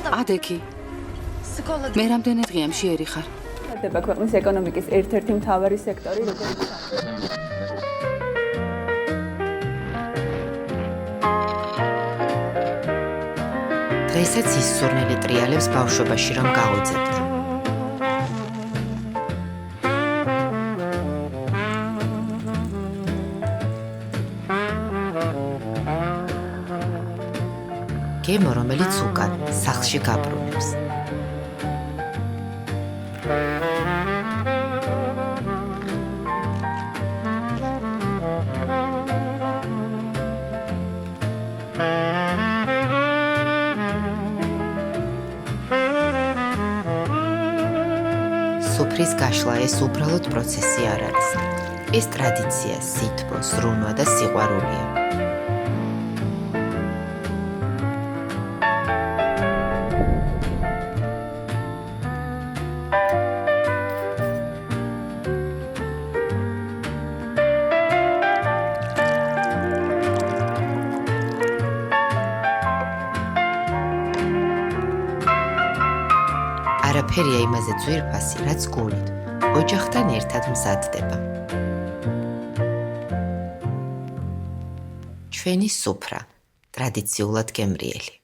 ადექი. მე რამდენი დღეა მშიერი ხარ? ხდება ქვეყნის ეკონომიკის ერთ-ერთი მთავარი სექტორი, როგორც დღესაც ის სურნელი ტრიალებს ბავშვობაში რომ გაუძებდა. გემო, რომელიც უკან სახლში გაბრუნებს. სუფრის გაშლა ეს უბრალოდ პროცესი არ არის. ეს ტრადიცია, სითბო, ზრუნვა და სიყვარულია. არაფერია იმაზე ძვირფასი, რაც გულით, ოჯახთან ერთად მზადდება. ჩვენი სუფრა, ტრადიციულად გემრიელი.